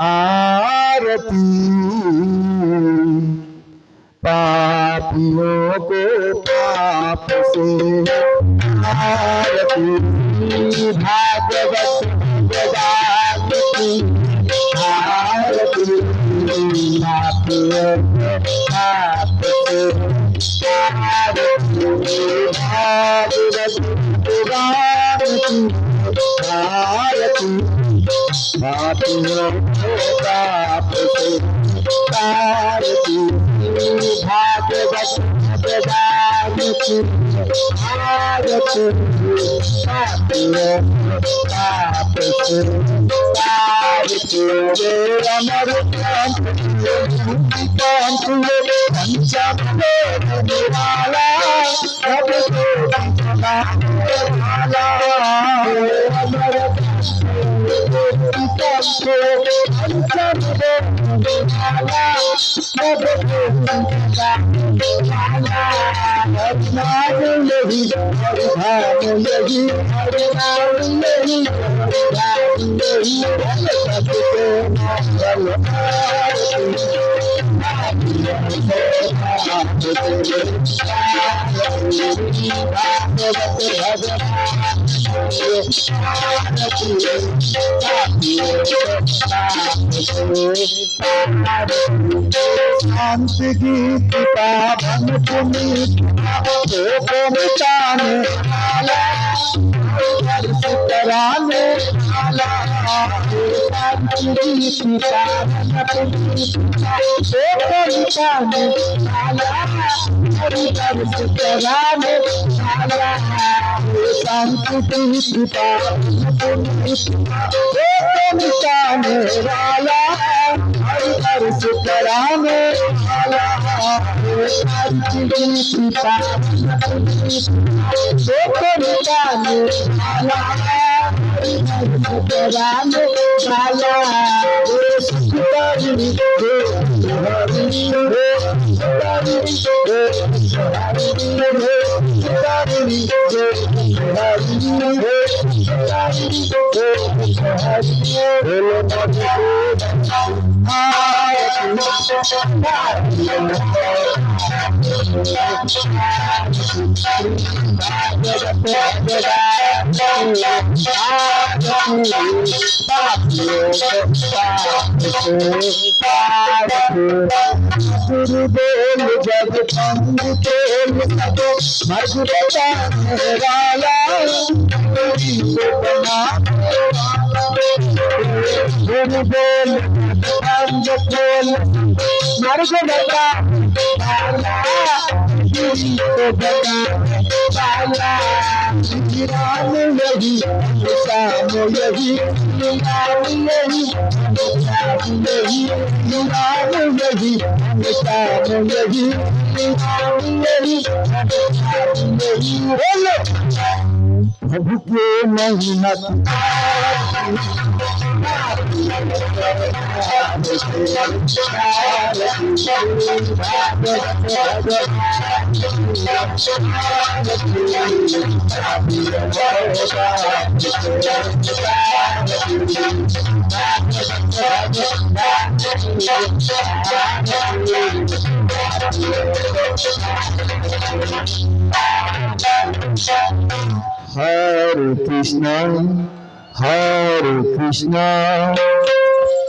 आरती पापियों को पाप से आरती भागवत भगवान की आरती पापियों को पाप से आरती भागवत भगवान की आरती पापियों को पाप से आरती भागवत भगवान की आरती पापियों को पाप से आरती अमर कांत पंचम वाला सबको वाला अमर शांत गीत पावन पुनीत को मिटाने वाला हर्ष कराने वाला शांत गीत पावन पुनीत को मिटाने वाला हर्ष कराने वाला शांत गीत पावन पुनीत को मिटाने वाला हर्ष कराने वाला शांति की पावन को मिटाने वाला हर्ष कराने वाला गुरुदेव जग पंडित मर्ग बताने वाला गुरुदेव पंडित मर्ग बताने वाला राम यही श्याम यही राम यही श्याम यही राम यही श्याम यही राम यही श्याम यही प्रभु के मेहनत Hare Krishna, Hare Krishna,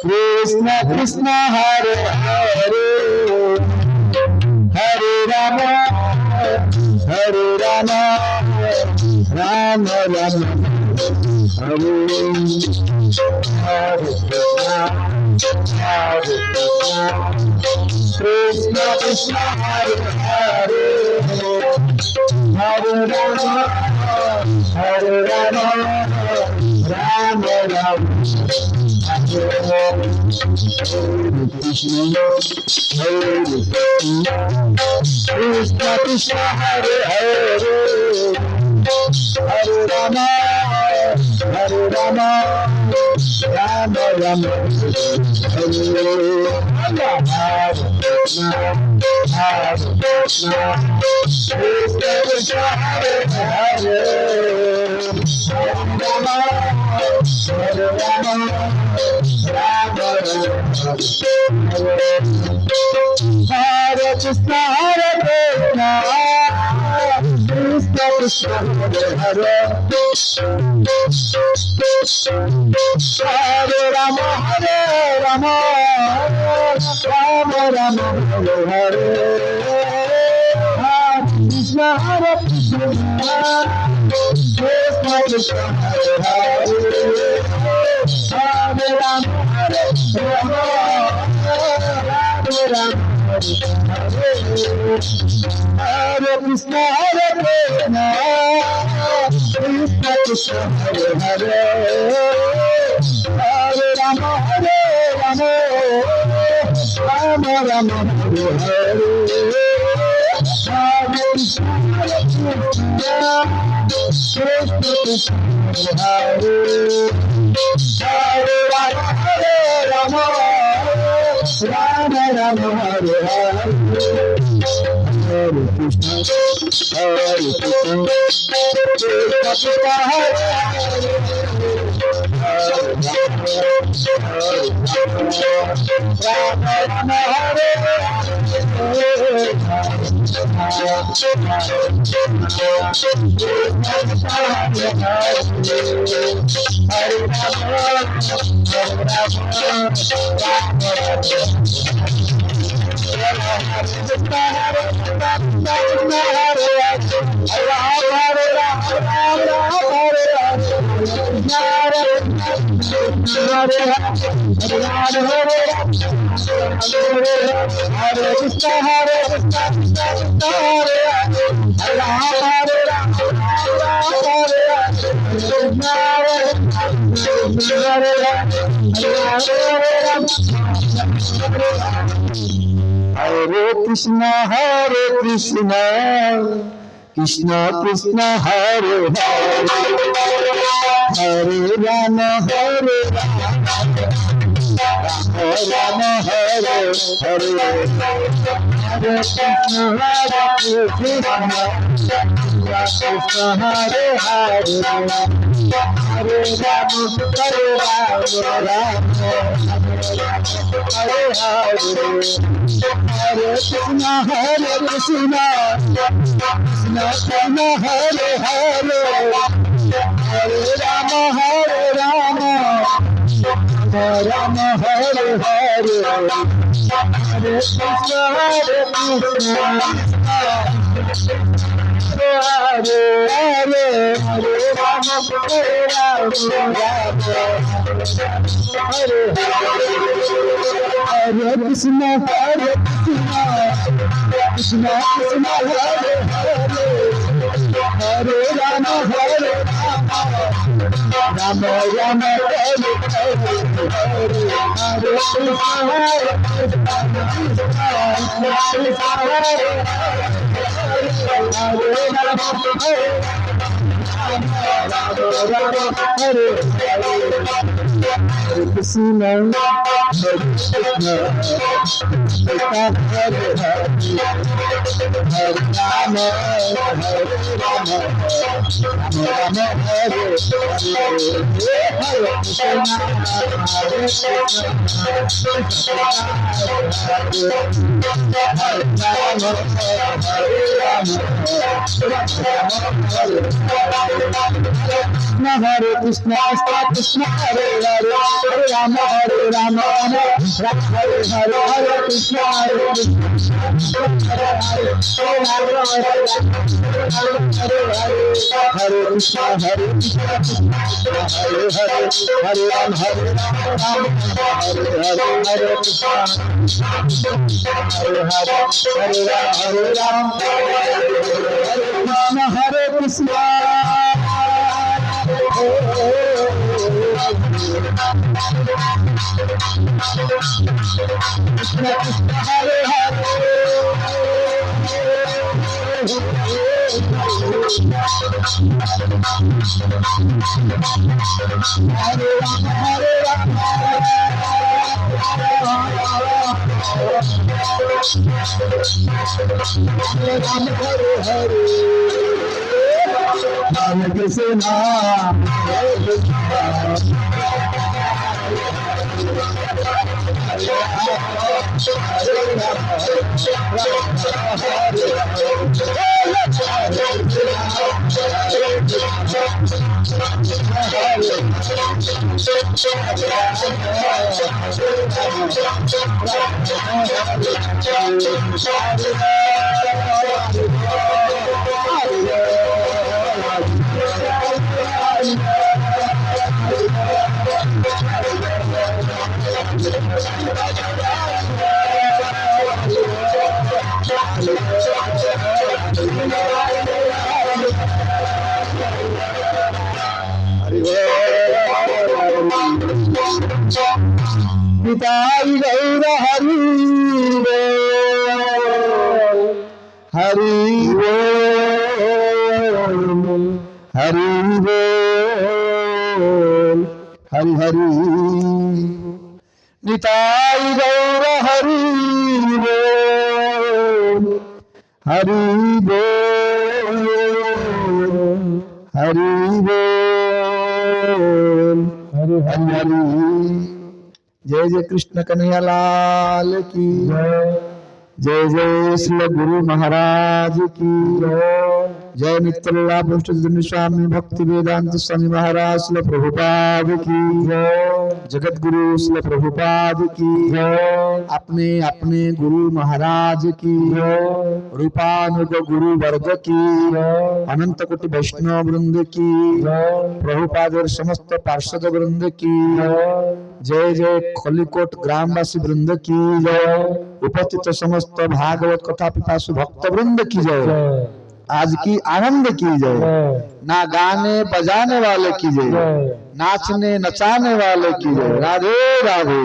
Krishna Krishna, Hare Hare, Hare Rama, Hare Rama, Rama Rama, Hare Hare Krishna, Hare Krishna, Krishna Krishna, Hare Hare, Hare Rama, Hare Rama, Rama Rama, Hare Krishna, Hare Krishna, Krishna Krishna, Hare Hare, Hare Rama, Hare Rama, Rama Rama, Hare Hare Krishna, Hare Krishna, Krishna Krishna, Hare Hare, Hare Rama, Hare Rama, Rama Rama, Hare Krishna, Hare Krishna, Krishna Krishna, Hare Hare, Hare Rama, Hare Rama, Rama Rama, Hare Hare, Hare Krishna, Hare Krishna, Krishna Krishna, Hare Hare, Hare Rama, Hare Rama, Rama Rama, Hare Krishna, Hare Krishna, Krishna Krishna, Hare Hare, Hare Rama, Hare Rama, Rama Rama, Hare Hare, Hare Krishna, Hare Krishna, Krishna Krishna, Hare Hare, Hare Rama, Hare Rama, Rama Rama, Hare Hare, Hare Krishna, Hare Krishna, Krishna Krishna, Hare Rama Rama, Hare Hare Krishna, Hare Krishna, Krishna Krishna, Hare Hare, Hare Rama, Hare Rama, Hare Hare, Hare Krishna, Hare Krishna, Krishna Hare Hare, Hare Rama, Hare Rama, Hare Hare, Hare Krishna, Hare Krishna, Krishna Krishna, Hare Hare, Hare Rama, Hare Rama, Rama Hare Hare, Hare Krishna, Hare Krishna, Hare Hare, Hare Rama, Hare Rama, Hare Hare Krishna, Hare Krishna, Krishna Krishna, Hare Hare, Hare Rama, Hare Rama, Rama Rama, Hare Hare, Hare Krishna, Hare Krishna, Krishna Hare Hare, Hare Krishna, Hare Krishna, Krishna Hare Hare, Hare Rama, Hare Rama, Rama Hare Hare, Hare Krishna, Hare Krishna, Krishna Hare Rama, Hare Rama, Hare Krishna, Krishna Hare Hare, Hare Rama, Hare Rama, Rama Hare Hare, Hare Krishna, Hare Krishna, Hare Rama, Hare Krishna, Hare Krishna, Hare Hare, Hare Rama, Hare Rama, Hare Hare, Hare Krishna, Hare Hare, Hare Rama, Hare Rama, Hare Krishna. Krishna Krishna, Hare Hare, Krishna Nitai Gaura Hari Hari Hari Hari Hari Nitai Gaura Hari Hari Hari Hari Hari जय जय कृष्ण कन्हैया लाल की जय जय श्री गुरु महाराज की जय मित्रला पुष्टि स्वामी भक्ति वेदांत स्वामी महाराज श्री प्रभुपाद की जगत गुरु श्री प्रभुपाद की अपने अपने गुरु महाराज की रूपानुग गुरु वर्ग की अनंत कोटि वैष्णव वृंद की प्रभुपाद और समस्त पार्षद वृंद की जय जय खलीकोट ग्रामवासी वृंद की उपस्थित समस्त भागवत कथा पिपासु भक्त वृंद की जय आज की आनंद की जय ना गाने बजाने वाले की जय नाचने नचाने वाले की जय राधे राधे।